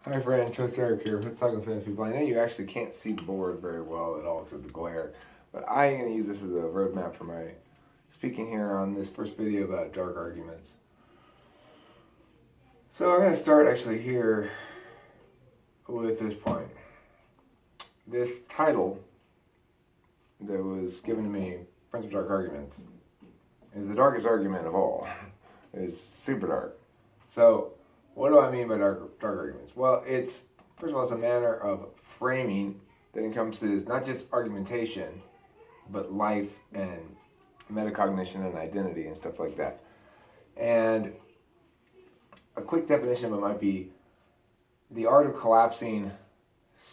Hi friends, Coach Eric here. Let's talk with Finnish people. I know you actually can't see the board very well at all because of the glare, but I'm going to use this as a roadmap for my speaking here on this first video about dark arguments. So I'm going to start actually here with this point. This title that was given to me, Prince of Dark Arguments, is the darkest argument of all. It's super dark. So what do I mean by dark arguments? Well, it's, first of all, it's a manner of framing that encompasses not just argumentation, but life and metacognition and identity and stuff like that. And a quick definition of it might be the art of collapsing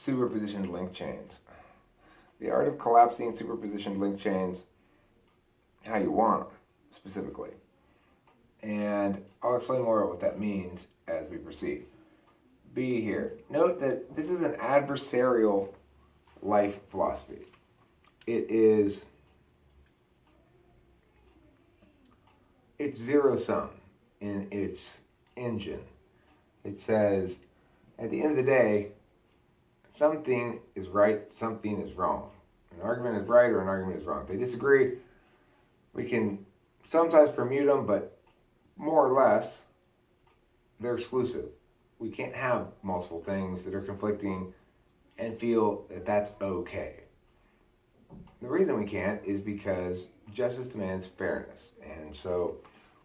superpositioned link chains. The art of collapsing superpositioned link chains, how you want them, specifically. And I'll explain more about what that means as we proceed. B here. Note that this is an adversarial life philosophy. It's zero sum in its engine. It says, at the end of the day, something is right, something is wrong. An argument is right or an argument is wrong. If they disagree, we can sometimes permute them, but more or less, they're exclusive. We can't have multiple things that are conflicting and feel that that's okay. The reason we can't is because justice demands fairness. And so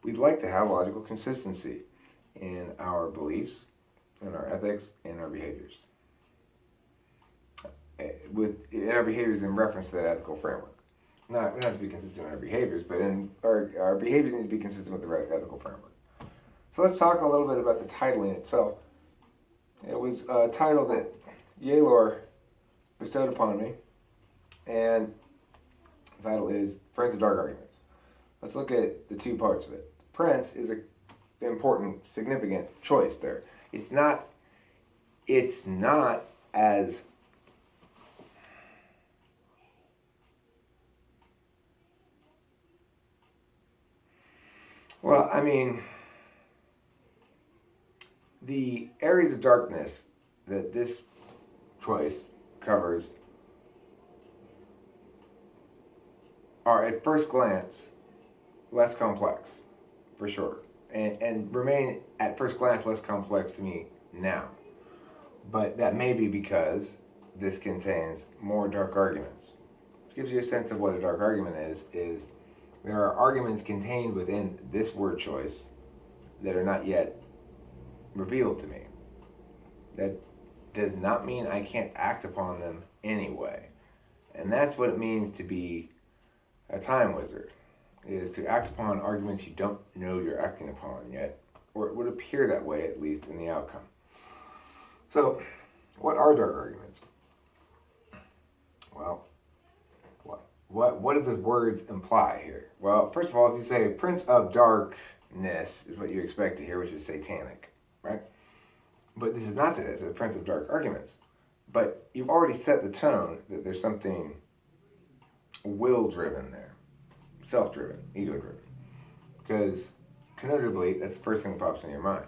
we'd like to have logical consistency in our beliefs, in our ethics, in our behaviors. In our behaviors in reference to that ethical framework. We don't have to be consistent in our behaviors, but in our behaviors need to be consistent with the ethical framework. So let's talk a little bit about the titling itself. It was a title that Yalor bestowed upon me, and the title is Prince of Dark Arguments. Let's look at the two parts of it. Prince is an important, significant choice there. It's not as well, I mean, the areas of darkness that this choice covers are at first glance less complex, for sure, and remain at first glance less complex to me now. But that may be because this contains more dark arguments. Which gives you a sense of what a dark argument is there are arguments contained within this word choice that are not yet revealed to me. That does not mean I can't act upon them anyway. And that's what it means to be a time wizard, is to act upon arguments you don't know you're acting upon yet, or it would appear that way at least in the outcome. So, what are dark arguments? Well, what does the words imply here? Well, first of all, if you say Prince of Darkness is what you expect to hear, which is satanic, right? But this is not said as a Prince of Dark Arguments. But you've already set the tone that there's something will-driven there, self-driven, ego-driven. Because connotatively, that's the first thing that pops in your mind.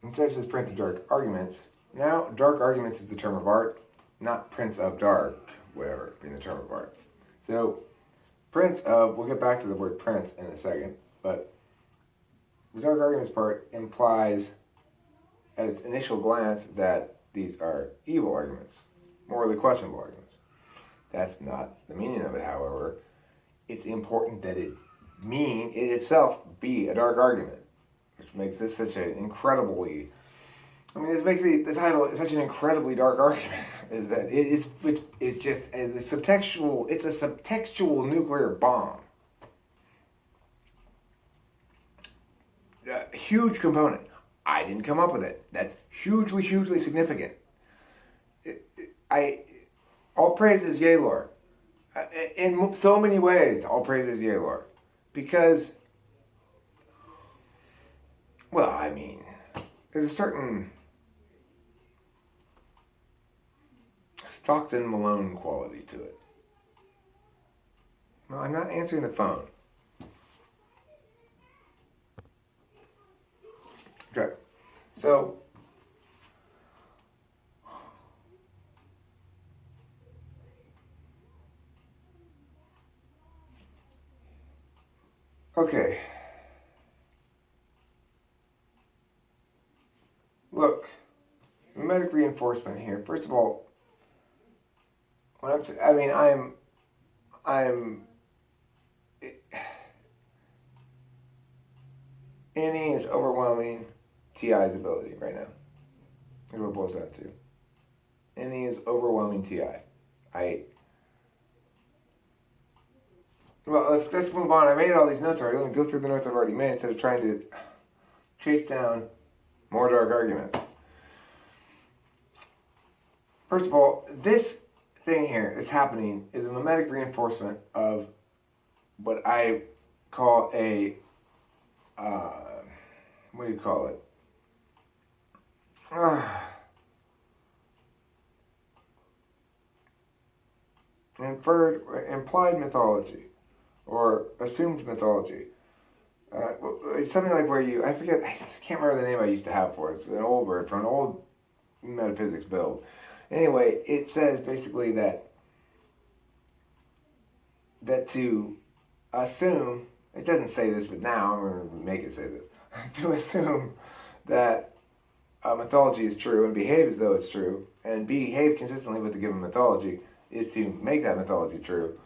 Instead of this Prince of Dark Arguments, now Dark Arguments is the term of art, not Prince of Dark, whatever, being the term of art. So, Prince of, we'll get back to the word Prince in a second, but the Dark Arguments part implies at its initial glance that these are evil arguments, morally questionable arguments. That's not the meaning of it, however. It's important that it itself be a dark argument, which makes this such an incredibly, this makes the title such an incredibly dark argument, is that it's just a subtextual nuclear bomb. A huge component. I didn't come up with it. That's hugely, hugely significant. All praise is Yalor. In so many ways, all praise is Yalor. Because, there's a certain Stockton Malone quality to it. No, I'm not answering the phone. Okay. So Okay. Look, mimetic reinforcement here. First of all, when I'm Annie is overwhelming TI's ability right now. Is what it boils down to. Annie is overwhelming TI. Well, let's move on. I made all these notes already. Let me go through the notes I've already made instead of trying to chase down more dark arguments. First of all, this thing here that's happening is a mimetic reinforcement of what I call a what do you call it? Implied mythology or assumed mythology. It's something like where I forget, I can't remember the name I used to have for it. It's an old word from an old metaphysics build. Anyway, it says basically that to assume, it doesn't say this, but now I'm going to make it say this, to assume that mythology is true and behave as though it's true and behave consistently with the given mythology is to make that mythology true.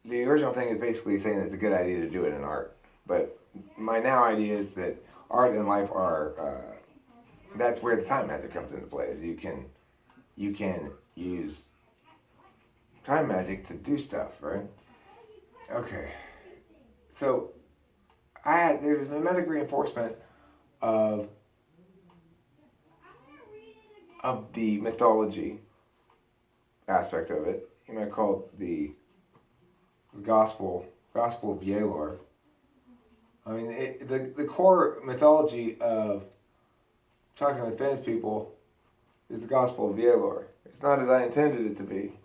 The original thing is basically saying that it's a good idea to do it in art. But my now idea is that art and life are, that's where the time magic comes into play. Is you can use time magic to do stuff, right? Okay. So there's this mimetic reinforcement of the mythology aspect of it. You might call it the gospel of Yalor. I mean, the core mythology of talking with famous people is the gospel of Yalor. It's not as I intended it to be.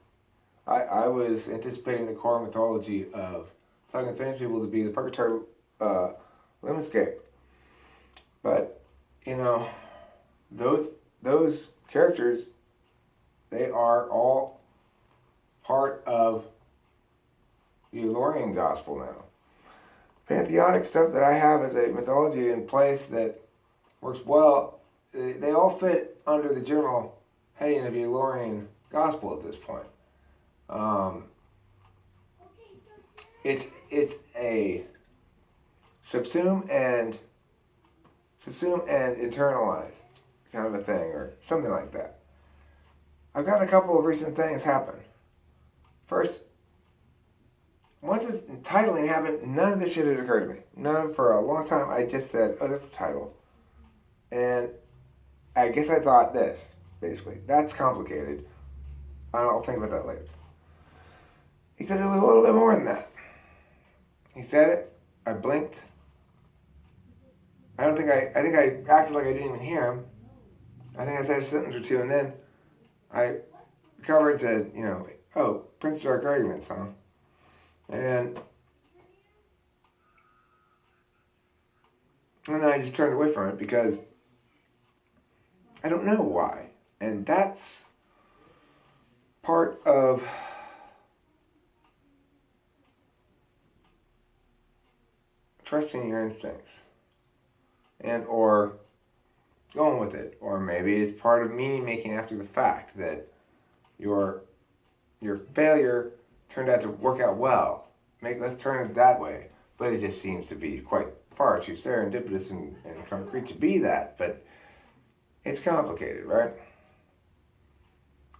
I was anticipating the core mythology of talking with famous people to be the Purgatory Limitscape. But, those characters, they are all part of the Yalorian gospel now. Pantheonic stuff that I have as a mythology in place that works well, they all fit under the general heading of the Yalorian gospel at this point. It's a subsume and internalize kind of a thing, or something like that. I've got a couple of recent things happen. First, once this titling happened, none of this shit had occurred to me. None for a long time. I just said, oh, that's the title. And I guess I thought this, basically. That's complicated. I'll think about that later. He said it was a little bit more than that. He said it. I blinked. I think I acted like I didn't even hear him. I think I said a sentence or two, and then I recovered and said, oh, Prince of Dark Arguments, huh? And then I just turned away from it because I don't know why. And that's part of trusting your instincts and or going with it. Or maybe it's part of meaning making after the fact that your failure turned out to work out well. Let's turn it that way. But it just seems to be quite far too serendipitous and concrete to be that. But it's complicated, right?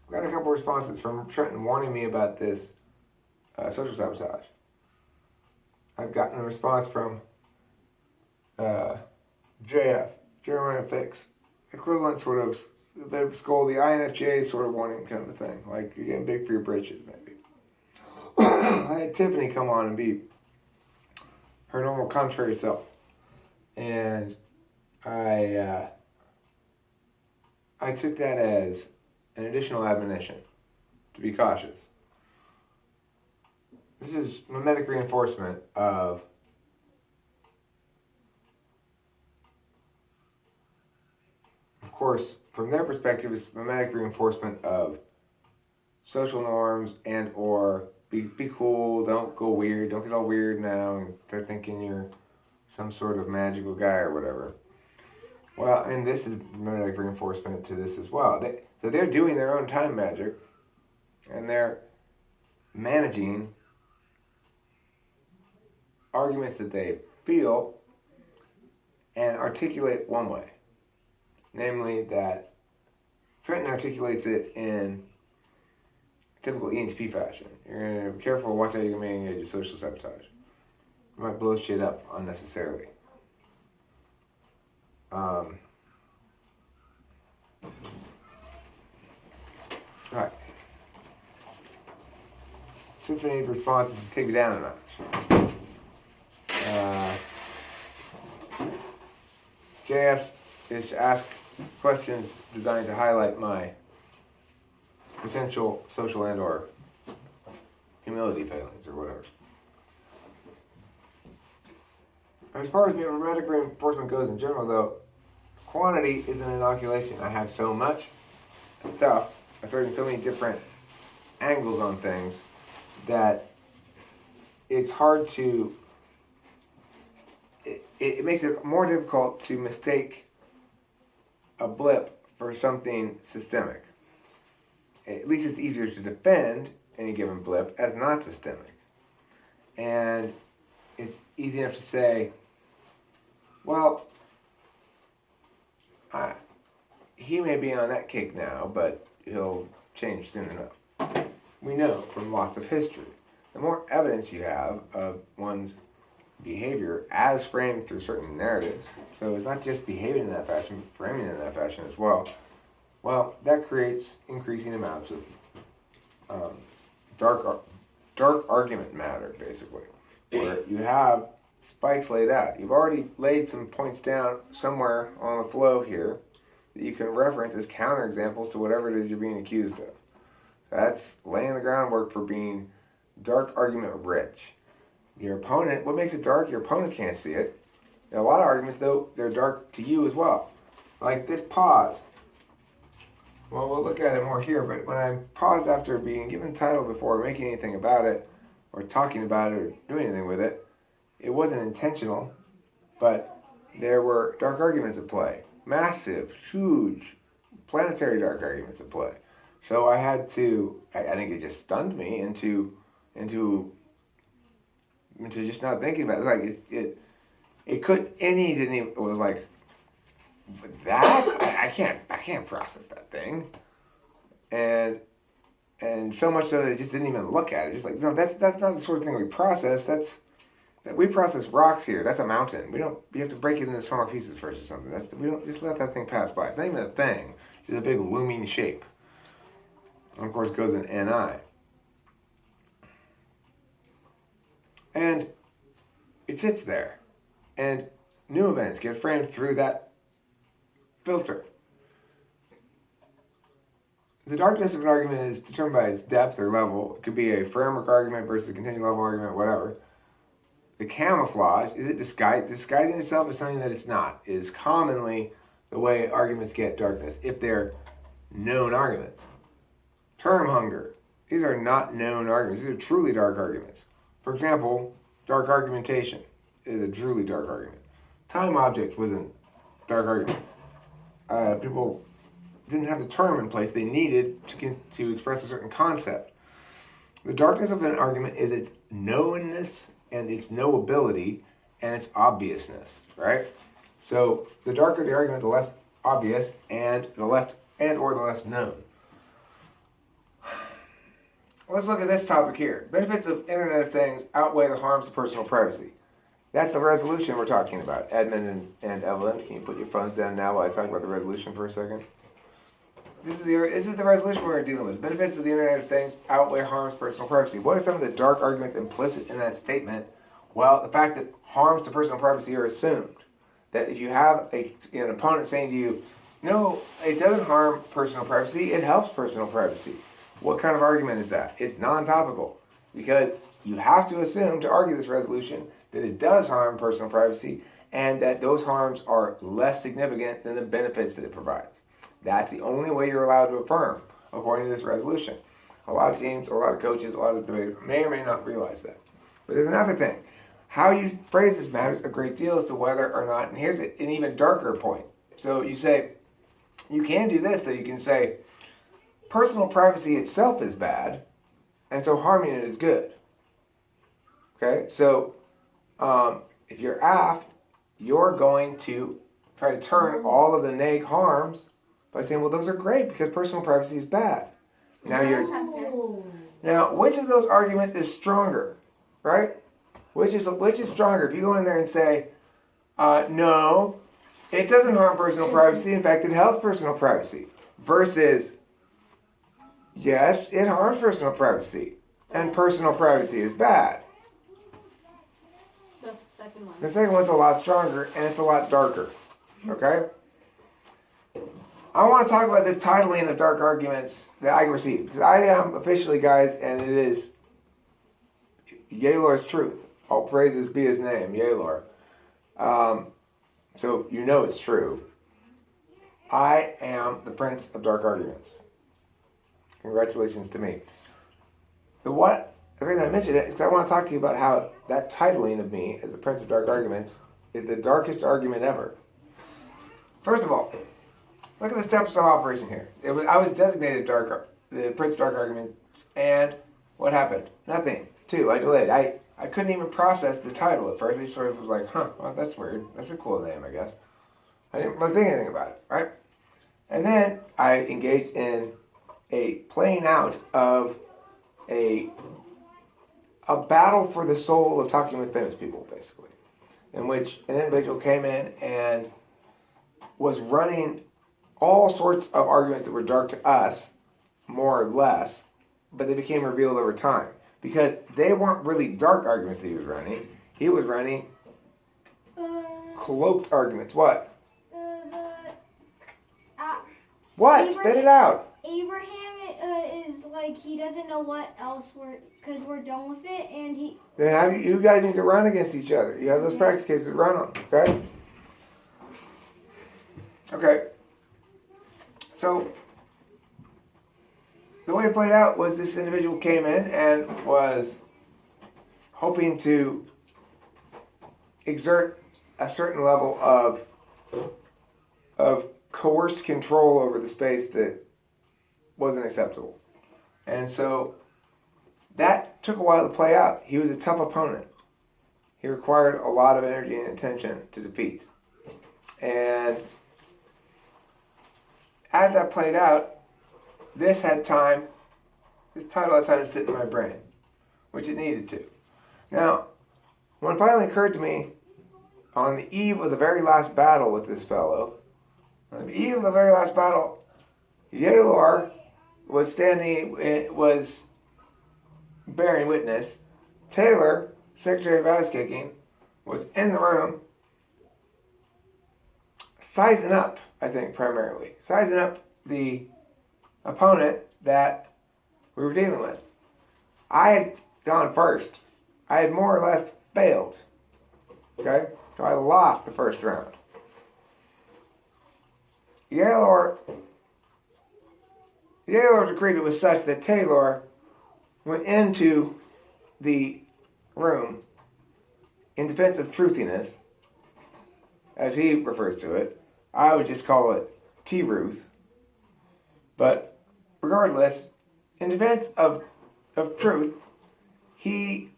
I've got a couple responses from Trenton warning me about this social sabotage. I've gotten a response from JF, Jeremiah Fix, equivalent sort of a bit of scold, the INFJ sort of warning kind of a thing, like you're getting big for your britches, maybe. I had Tiffany come on and be her normal contrary self, and I took that as an additional admonition to be cautious. This is mimetic reinforcement of course, from their perspective, it's mimetic reinforcement of social norms and or be cool. Don't go weird. Don't get all weird now and start thinking you're some sort of magical guy or whatever. Well, and this is magnetic reinforcement to this as well. So they're doing their own time magic, and they're managing arguments that they feel and articulate one way. Namely that Trenton articulates it in typical ENTP fashion. You're going to be careful, watch how you're going to engage in social sabotage. You might blow shit up unnecessarily. Alright. Symphony response is to take it down a notch. JF's is to ask questions designed to highlight my potential social and or humility failings or whatever. As far as magnetic reinforcement goes in general, though, quantity is an inoculation. I have so much. It's tough. I started so many different angles on things that it's hard to... It makes it more difficult to mistake a blip for something systemic. At least it's easier to defend any given blip as not systemic. And it's easy enough to say, well, he may be on that kick now, but he'll change soon enough. We know from lots of history. The more evidence you have of one's behavior as framed through certain narratives, so it's not just behaving in that fashion, but framing in that fashion as well, that creates increasing amounts of dark argument matter, basically, where you have spikes laid out. You've already laid some points down somewhere on the flow here that you can reference as counterexamples to whatever it is you're being accused of. That's laying the groundwork for being dark argument rich. Your opponent, what makes it dark? Your opponent can't see it. Now, a lot of arguments, though, they're dark to you as well. Like this pause. Well, we'll look at it more here, but when I paused after being given title before making anything about it, or talking about it, or doing anything with it, it wasn't intentional, but there were dark arguments at play. Massive, huge, planetary dark arguments at play. So I had to, I think it just stunned me into just not thinking about it. Like it could, any didn't even, it was like, that? I can't process that thing. And so much so that I just didn't even look at it. Just like, no, that's not the sort of thing we process. We process rocks here. That's a mountain. You have to break it into smaller pieces first or something. We don't just let that thing pass by. It's not even a thing. It's a big looming shape. And of course it goes in NI. And it sits there. And new events get framed through that filter. The darkness of an argument is determined by its depth or level. It could be a framework argument versus a contingent level argument, whatever. The camouflage, is it disguising itself as something that it's not, is commonly the way arguments get darkness, if they're known arguments. Term hunger. These are not known arguments. These are truly dark arguments. For example, dark argumentation is a truly dark argument. Time object was a dark argument. People didn't have the term in place they needed to express a certain concept. The darkness of an argument is its knownness and its knowability and its obviousness, right? So the darker the argument, the less obvious and the less known. Let's look at this topic here. Benefits of Internet of Things outweigh the harms to personal privacy. That's the resolution we're talking about. Edmund and Evelyn, can you put your phones down now while I talk about the resolution for a second? This is the resolution we're dealing with. Benefits of the Internet of Things outweigh harms to personal privacy. What are some of the dark arguments implicit in that statement? Well, the fact that harms to personal privacy are assumed. That if you have an opponent saying to you, no, it doesn't harm personal privacy, it helps personal privacy. What kind of argument is that? It's non-topical. Because you have to assume to argue this resolution that it does harm personal privacy and that those harms are less significant than the benefits that it provides. That's the only way you're allowed to affirm, according to this resolution. A lot of teams, a lot of coaches, a lot of debaters may or may not realize that. But there's another thing. How you phrase this matters a great deal as to whether or not, and here's an even darker point. So you say, you can do this, so you can say, personal privacy itself is bad, and so harming it is good. Okay, so if you're aft, you're going to try to turn all of the neg harms by saying, well, those are great because personal privacy is bad. Now which of those arguments is stronger, right? Which is stronger? If you go in there and say, no, it doesn't harm personal privacy. In fact, it helps personal privacy. Versus, yes, it harms personal privacy, and personal privacy is bad. The second one's a lot stronger, and it's a lot darker. Okay? I want to talk about this titling of dark arguments that I received. Because I am officially, guys, and it is Yalor's truth. All praises be his name, Yalor. So you know it's true. I am the Prince of Dark Arguments. Congratulations to me. The reason I mentioned it is I want to talk to you about how that titling of me as the Prince of Dark Arguments is the darkest argument ever. First of all, look at the steps of operation here. I was designated the Prince of Dark Arguments, and what happened? Nothing. 2, I delayed. I couldn't even process the title at first. I sort of was like, well, that's weird. That's a cool name, I guess. I didn't really think anything about it, right? And then I engaged in a playing out of a battle for the soul of talking with famous people, basically, in which an individual came in and was running all sorts of arguments that were dark to us, more or less, but they became revealed over time. Because they weren't really dark arguments that he was running. He was running cloaked arguments. What? What? Spit it out. Abraham is like, he doesn't know what else because we're done with it, and he... Then you guys need to run against each other. You have those practice cases, run them, okay? Okay. So, the way it played out was this individual came in and was hoping to exert a certain level of coerced control over the space that wasn't acceptable. And so that took a while to play out. He was a tough opponent. He required a lot of energy and attention to defeat. And as that played out, this title had time to sit in my brain, which it needed to. Now, when it finally occurred to me, on the eve of the very last battle with this fellow, on the eve of the very last battle, Yalor was bearing witness. Taylor, Secretary of Ass Kicking, was in the room, sizing up, I think, primarily. Sizing up the opponent that we were dealing with. I had gone first. I had more or less failed. Okay? So I lost the first round. Yalor's agreement was such that Taylor went into the room in defense of truthiness, as he refers to it. I would just call it T-Ruth. But regardless, in defense of truth, he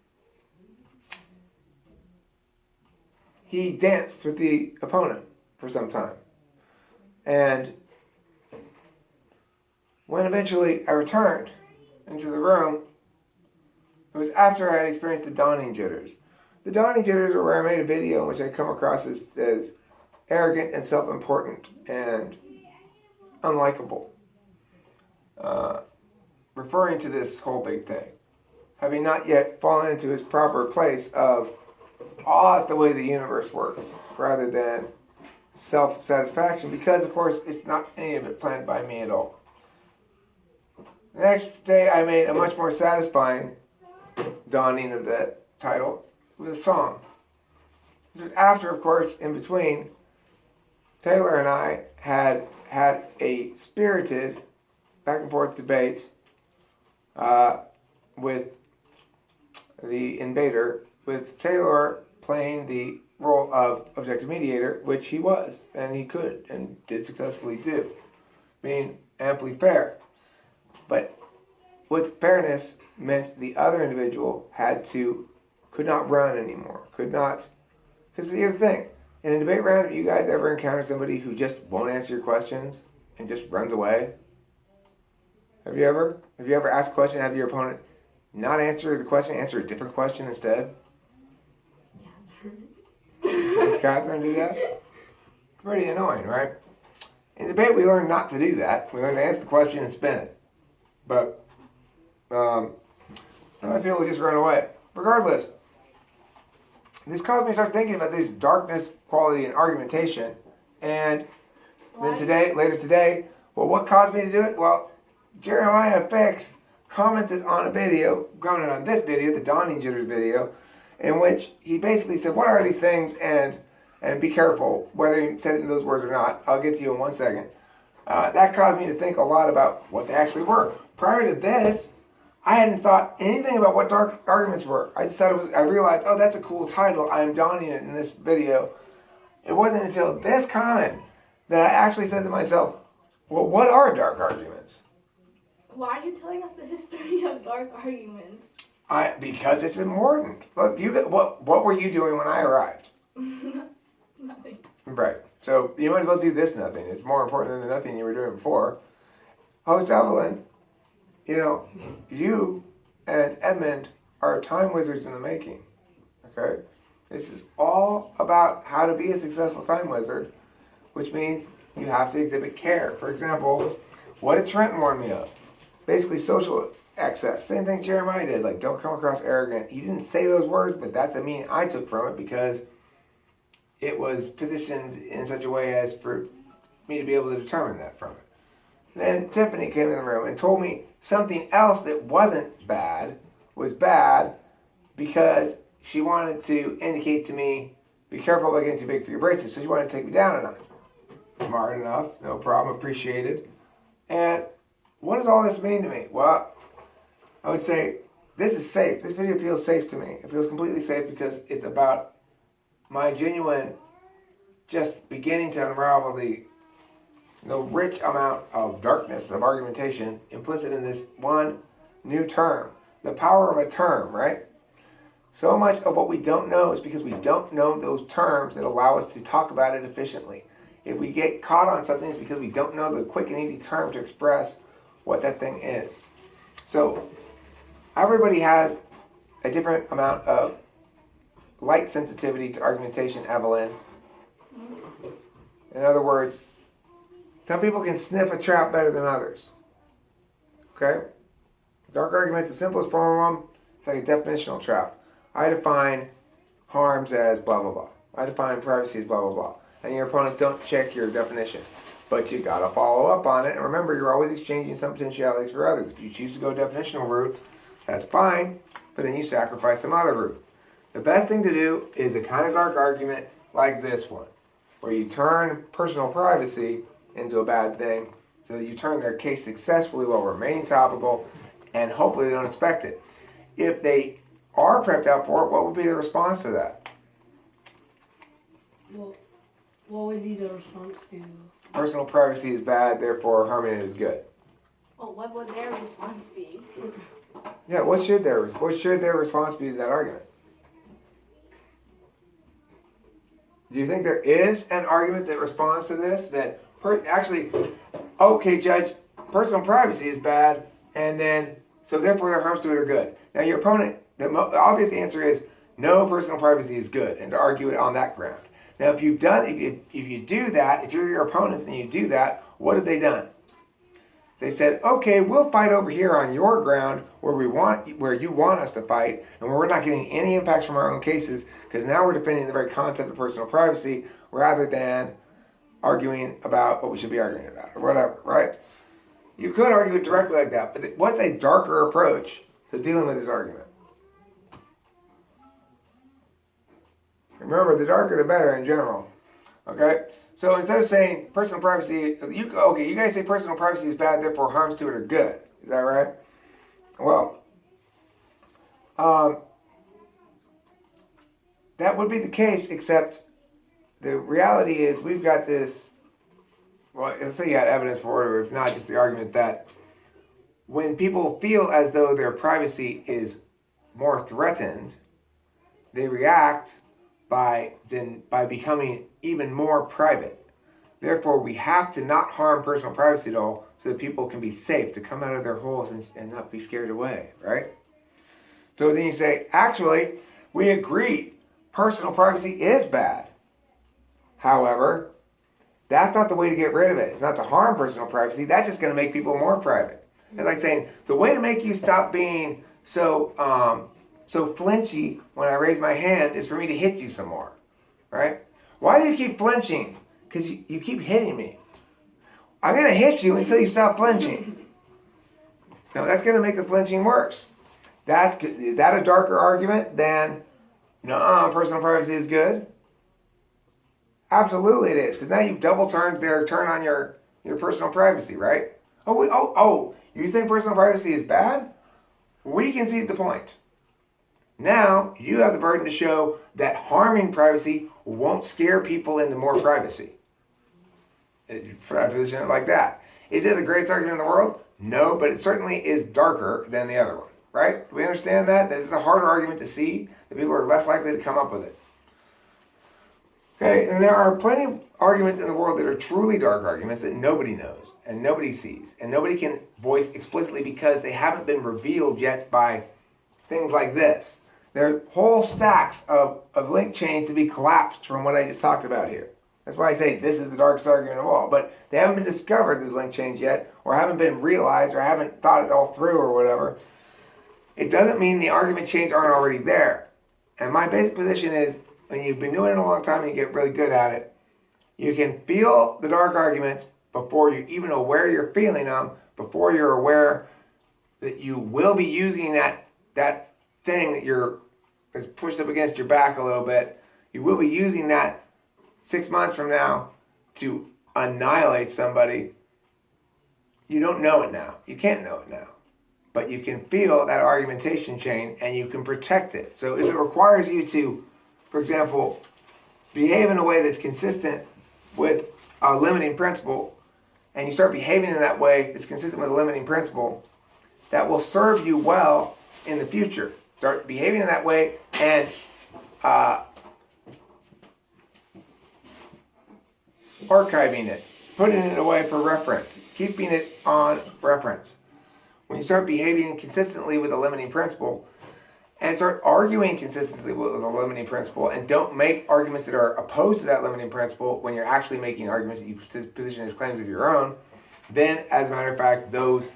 danced with the opponent for some time. And when eventually I returned into the room, it was after I had experienced the dawning jitters. The dawning jitters are where I made a video in which I come across as arrogant and self-important and unlikable. Referring to this whole big thing. Having not yet fallen into his proper place of awe at the way the universe works, rather than self-satisfaction, because of course it's not any of it planned by me at all. The next day I made a much more satisfying dawning of that title with a song. After, of course, in between, Taylor and I had a spirited back and forth debate with the invader, with Taylor playing the role of objective mediator, which he was, and he could, and did successfully do, being amply fair. But with fairness meant the other individual could not run anymore, could not, because here's the thing, in a debate round, have you guys ever encountered somebody who just won't answer your questions and just runs away? Have you ever asked a question, have your opponent not answer the question, answer a different question instead? Catherine do that? Pretty annoying, right? In debate, we learn not to do that. We learn to answer the question and spin it. But some people just run away. Regardless, this caused me to start thinking about this darkness, quality, and argumentation. And then later today, well, what caused me to do it? Well, Jeremiah Fix commented on this video, the Dawning Jitters video, in which he basically said, what are these things? And be careful whether he said it in those words or not. I'll get to you in 1 second. That caused me to think a lot about what they actually were. Prior to this, I hadn't thought anything about what dark arguments were. I just thought I realized, oh, that's a cool title. I'm donning it in this video. It wasn't until this comment that I actually said to myself, well, what are dark arguments? Why are you telling us the history of dark arguments? Because it's important. Look, what were you doing when I arrived? Nothing. Right. So you might as well do this nothing. It's more important than the nothing you were doing before. Host Evelyn, you and Edmund are time wizards in the making. Okay? This is all about how to be a successful time wizard, which means you have to exhibit care. For example, what did Trent warn me of? Basically, social excess. Same thing Jeremiah did. Like, don't come across arrogant. He didn't say those words, but that's the meaning I took from it because it was positioned in such a way as for me to be able to determine that from it. Then Tiffany came in the room and told me something else that wasn't bad, was bad because she wanted to indicate to me, be careful about getting too big for your britches. So she wanted to take me down a notch. Smart enough, no problem, appreciated. And what does all this mean to me? Well, I would say this is safe. This video feels safe to me. It feels completely safe because it's about my genuine just beginning to unravel the rich amount of darkness, of argumentation implicit in this one new term. The power of a term, right? So much of what we don't know is because we don't know those terms that allow us to talk about it efficiently. If we get caught on something, it's because we don't know the quick and easy term to express what that thing is. So everybody has a different amount of light sensitivity to argumentation, Evelyn. In other words, some people can sniff a trap better than others. Okay? Dark arguments, the simplest form of them, it's like a definitional trap. I define harms as blah, blah, blah. I define privacy as blah, blah, blah. And your opponents don't check your definition. But you gotta follow up on it. And remember, you're always exchanging some potentialities for others. If you choose to go definitional route, that's fine. But then you sacrifice some other route. The best thing to do is the kind of dark argument like this one, where you turn personal privacy into a bad thing so that you turn their case successfully while remaining topical, and hopefully they don't expect it. If they are prepped out for it, what would be the response to that? Well, what would be the response to? Personal privacy is bad, therefore harming it is good. Well, what would their response be? Yeah, what should their response be to that argument? Do you think there is an argument that responds to this? That actually, okay, Judge, personal privacy is bad, and then so therefore their harms to it are good. Now your opponent, the obvious answer is no, personal privacy is good, and to argue it on that ground. Now if you do that, if you're your opponents and you do that, what have they done? They said, okay, we'll fight over here on your ground where you want us to fight, and where we're not getting any impacts from our own cases, because now we're defending the very concept of personal privacy rather than arguing about what we should be arguing about or whatever, right? You could argue it directly like that, but what's a darker approach to dealing with this argument? Remember, the darker the better in general, okay? So instead of saying personal privacy, you guys say personal privacy is bad, therefore harms to it are good. Is that right? Well, that would be the case, except the reality is we've got this. Well, let's say you had evidence for it, or if not, just the argument that when people feel as though their privacy is more threatened, they react by becoming even more private. Therefore, we have to not harm personal privacy at all so that people can be safe to come out of their holes and not be scared away, right? So then you say, actually, we agree, personal privacy is bad. However, that's not the way to get rid of it. It's not to harm personal privacy. That's just going to make people more private. It's like saying, the way to make you stop being so flinchy when I raise my hand is for me to hit you some more, right? Why do you keep flinching? Because you keep hitting me. I'm going to hit you until you stop flinching. Now, that's going to make the flinching worse. Is that a darker argument than, no, personal privacy is good? Absolutely it is, because now you've double turned their turn on your personal privacy, right? Oh, you think personal privacy is bad? We concede the point. Now, you have the burden to show that harming privacy won't scare people into more privacy. For a position like that. Is it the greatest argument in the world? No, but it certainly is darker than the other one, right? Do we understand that? That it's a harder argument to see, that people are less likely to come up with it. Okay, and there are plenty of arguments in the world that are truly dark arguments that nobody knows, and nobody sees, and nobody can voice explicitly because they haven't been revealed yet by things like this. There are whole stacks of link chains to be collapsed from what I just talked about here. That's why I say this is the darkest argument of all. But they haven't been discovered, those link chains yet, or haven't been realized, or haven't thought it all through, or whatever. It doesn't mean the argument chains aren't already there. And my basic position is, when you've been doing it a long time and you get really good at it, you can feel the dark arguments before you're even aware you're feeling them, before you're aware that you will be using that thing that's pushed up against your back a little bit. You will be using that 6 months from now to annihilate somebody. You don't know it now. You can't know it now. But you can feel that argumentation chain and you can protect it. So if it requires you to, for example, behave in a way that's consistent with a limiting principle, and you start behaving in that way that's consistent with a limiting principle, that will serve you well in the future. Start behaving in that way and archiving it, putting it away for reference, keeping it on reference. When you start behaving consistently with a limiting principle and start arguing consistently with a limiting principle and don't make arguments that are opposed to that limiting principle when you're actually making arguments that you position as claims of your own, then as a matter of fact, those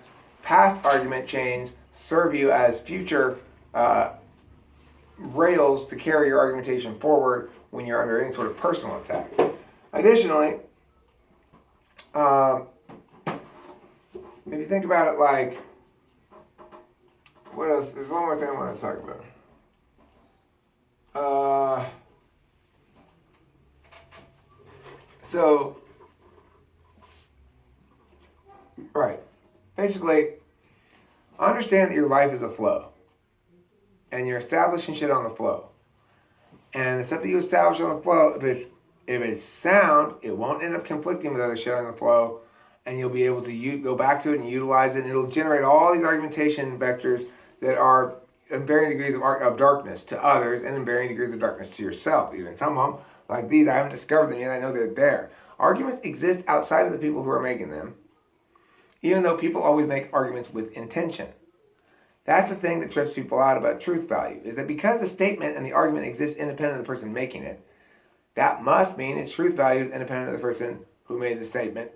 past argument chains serve you as future rails to carry your argumentation forward when you're under any sort of personal attack. Additionally, if you think about it like, what else? There's one more thing I want to talk about. Right. Basically, understand that your life is a flow. And you're establishing shit on the flow. And the stuff that you establish on the flow, if it's sound, it won't end up conflicting with other shit on the flow. And you'll be able to go back to it and utilize it. And it'll generate all these argumentation vectors that are in varying degrees of darkness to others and in varying degrees of darkness to yourself. Even some of them, like these, I haven't discovered them yet. I know they're there. Arguments exist outside of the people who are making them, even though people always make arguments with intention. That's the thing that trips people out about truth value, is that because the statement and the argument exists independent of the person making it, that must mean its truth value is independent of the person who made the statement.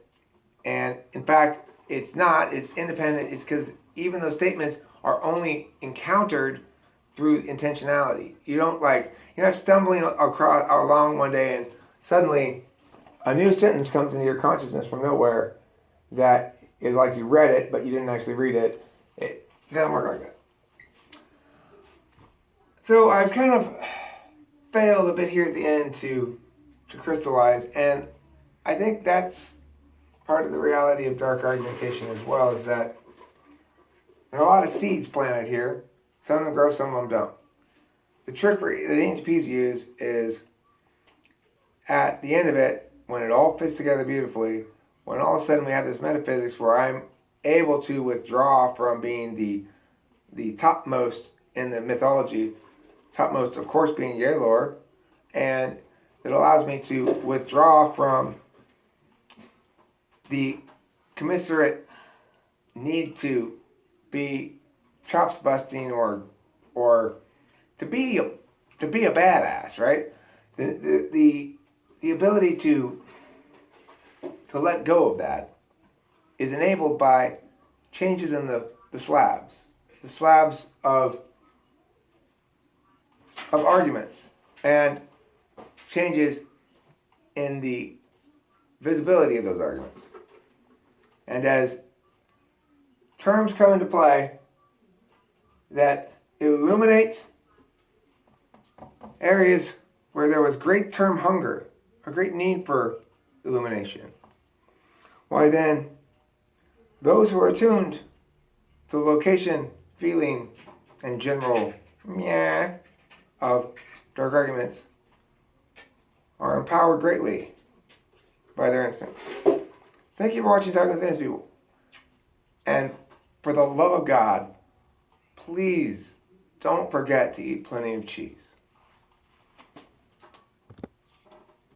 And in fact, it's not. It's independent. It's because even those statements are only encountered through intentionality. You're not stumbling along one day and suddenly a new sentence comes into your consciousness from nowhere that is like you read it, but you didn't actually read it. It doesn't work like that. So I've kind of failed a bit here at the end to crystallize, and I think that's part of the reality of dark argumentation as well, is that and a lot of seeds planted here. Some of them grow, some of them don't. The trickery that ENTPs use is at the end of it, when it all fits together beautifully, when all of a sudden we have this metaphysics where I'm able to withdraw from being the topmost in the mythology, topmost of course being Yalor, and it allows me to withdraw from the commiserate need to be chops busting or to be a badass, right? The ability to let go of that is enabled by changes in the slabs of arguments, and changes in the visibility of those arguments. And as terms come into play that illuminate areas where there was great term hunger, a great need for illumination, why then those who are attuned to the location, feeling, and general of dark arguments are empowered greatly by their instincts. Thank you for watching Talking with Famous People. And for the love of God, please don't forget to eat plenty of cheese.